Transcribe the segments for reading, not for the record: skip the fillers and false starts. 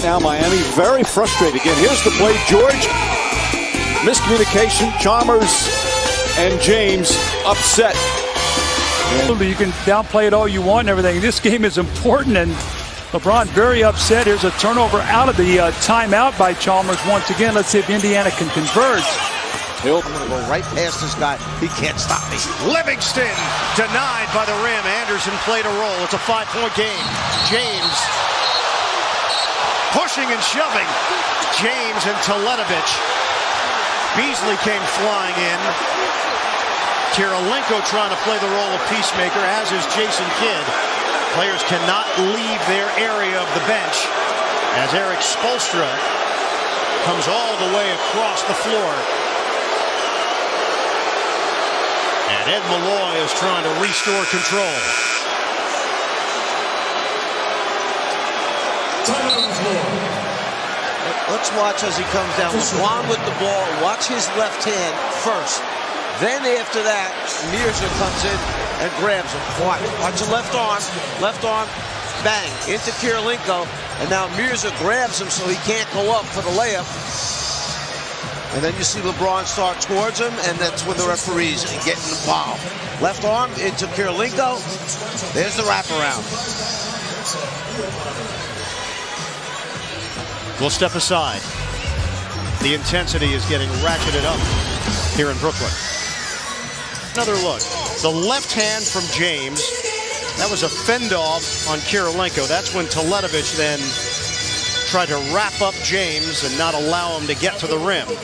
now. Miami very frustrated again. Here's the play. George, miscommunication. Chalmers and James upset. You can downplay it all you want and everything. This game is important, and LeBron very upset. Here's a turnover out of the timeout by Chalmers once again. Let's see if Indiana can converge. I'm going to go right past this guy. He can't stop me. Livingston denied by the rim. Anderson played a role. It's a 5-point game. James pushing and shoving. James and Teletovich. Beasley came flying in. Kirilenko trying to play the role of peacemaker, as is Jason Kidd. Players cannot leave their area of the bench as Eric Spoelstra comes all the way across the floor. And Ed Malloy is trying to restore control. Let's watch as he comes down. LeBron with the ball. Watch his left hand first. Then after that, Mirza comes in and grabs him. Watch the left arm, bang, into Kirilenko. And now Mirza grabs him so he can't go up for the layup. And then you see LeBron start towards him, and that's when the referees are getting involved. Left arm into Kirilenko. There's the wraparound. We'll step aside. The intensity is getting ratcheted up here in Brooklyn. Another look. The left hand from James. That was a fend-off on Kirilenko. That's when Teletovich then tried to wrap up James and not allow him to get to the rim. That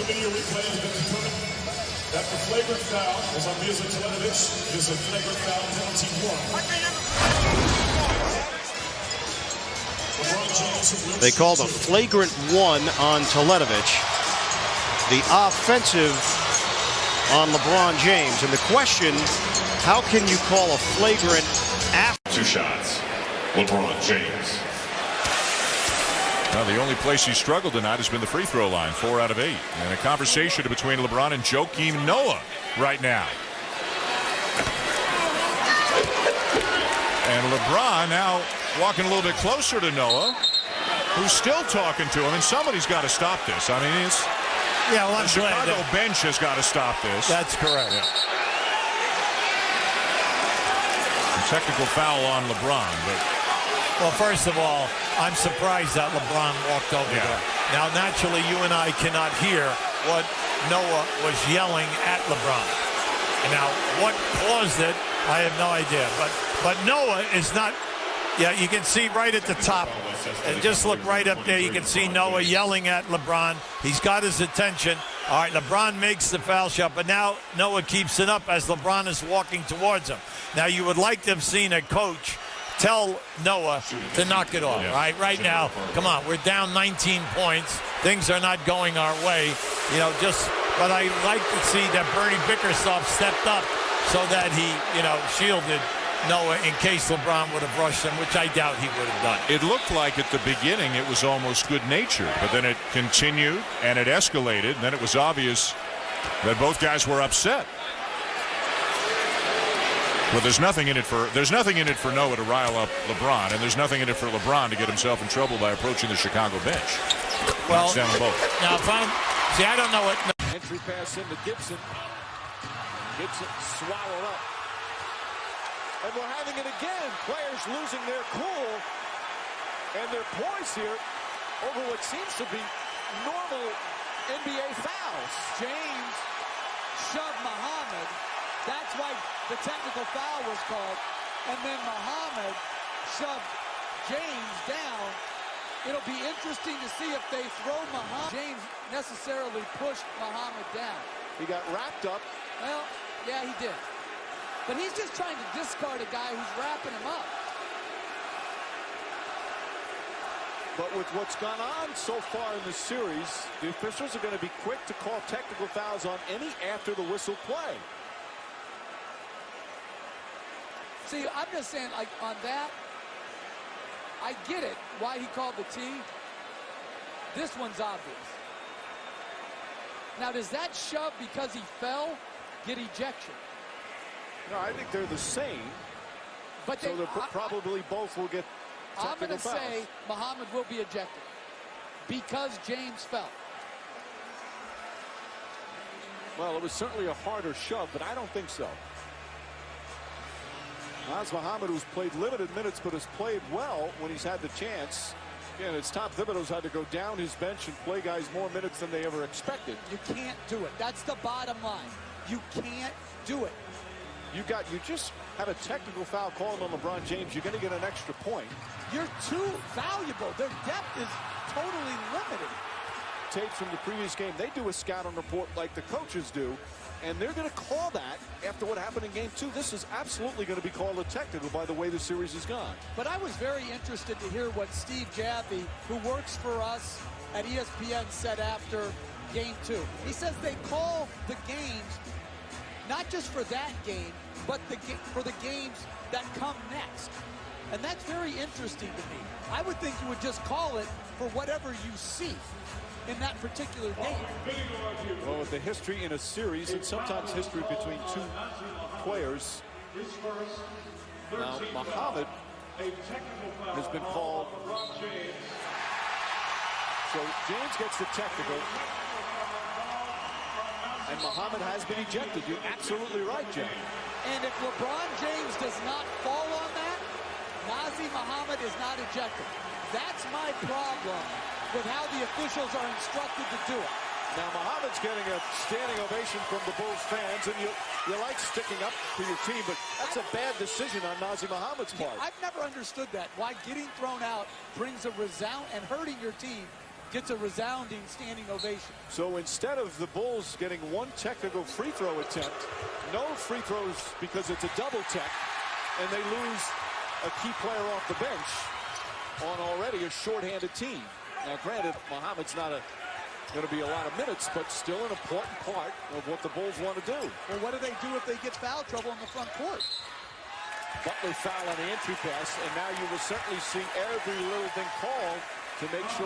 the flagrant foul was on Mirza Teletovich. Is a flagrant foul penalty 1. They called a flagrant 1 on Teletovich. The offensive on LeBron James. And the question, how can you call a flagrant after? 2 shots. LeBron James. Well, the only place he struggled tonight has been the free throw line, 4 out of 8. And a conversation between LeBron and Joakim Noah right now. And LeBron now walking a little bit closer to Noah, who's still talking to him. And somebody's got to stop this. I mean, it's... Yeah, well, the Chicago bench has got to stop this. That's correct. Yeah. A technical foul on LeBron, but... Well, first of all, I'm surprised that LeBron walked over there. Now, naturally, you and I cannot hear what Noah was yelling at LeBron. And now, what caused it, I have no idea. But Noah is not... Yeah, you can see right at the top. And just look right up there. You can see Noah yelling at LeBron. He's got his attention. All right, LeBron makes the foul shot, but now Noah keeps it up as LeBron is walking towards him. Now, you would like to have seen a coach tell Noah to knock it off, right? Right now, come on, we're down 19 points. Things are not going our way. You know, but I like to see that Bernie Bickerstaff stepped up so that he, shielded Noah in case LeBron would have rushed him, which I doubt he would have done. It looked like at the beginning it was almost good-natured, but then it continued and it escalated, and then it was obvious that both guys were upset. But there's nothing in it for Noah to rile up LeBron, and there's nothing in it for LeBron to get himself in trouble by approaching the Chicago bench. Well, down both. Now I don't know what. Entry pass into Gibson. Gibson swallowed up. And we're having it again. Players losing their cool and their poise here over what seems to be normal NBA fouls. James shoved Muhammad. That's why the technical foul was called. And then Muhammad shoved James down. It'll be interesting to see if they throw Muhammad. James necessarily pushed Muhammad down. He got wrapped up. Well, yeah, he did. But he's just trying to discard a guy who's wrapping him up. But with what's gone on so far in this series, the officials are going to be quick to call technical fouls on any after the whistle play. See, I'm just saying, like, on that, I get it, why he called the T. This one's obvious. Now, does that shove because he fell get ejection? No, I think they're the same. But so probably both will get I'm going to fouls. say Muhammad will be ejected. because James fell. Well, it was certainly a harder shove, but I don't think so. Naz Mohammed, who's played limited minutes but has played well when he's had the chance. Again, it's Tom Thibodeau's had to go down his bench and play guys more minutes than they ever expected. You can't do it. That's the bottom line. You can't do it. You just had a technical foul called on LeBron James. You're going to get an extra point. You're too valuable. Their depth is totally limited. Tapes from the previous game, they do a scouting report like the coaches do, and they're going to call that after what happened in game 2. This is absolutely going to be called a technical by the way the series has gone. But I was very interested to hear what Steve Jaffe, who works for us at ESPN, said after game 2. He says they call the games not just for that game, but for the games that come next. And that's very interesting to me. I would think you would just call it for whatever you see in that particular game. Well, with the history in a series and sometimes history between two players, now Mohammed has been called. So James gets the technical, and Mohammed has been ejected. You're absolutely right, Jim. And if LeBron James does not fall on that, Nazr Mohammed is not ejected. That's my problem with how the officials are instructed to do it. Now Mohammed's getting a standing ovation from the Bulls fans, and you like sticking up for your team, but that's a bad decision on Nazr Mohammed's part. I've never understood that. Why getting thrown out brings a resound, and hurting your team gets a resounding standing ovation. So instead of the Bulls getting one technical free throw attempt, no free throws because it's a double tech, and they lose a key player off the bench on already a shorthanded team. Now, granted, Mohammed's not going to be a lot of minutes, but still an important part of what the Bulls want to do. Well, what do they do if they get foul trouble in the front court? Butler foul on the entry pass, and now you will certainly see every little thing called to make sure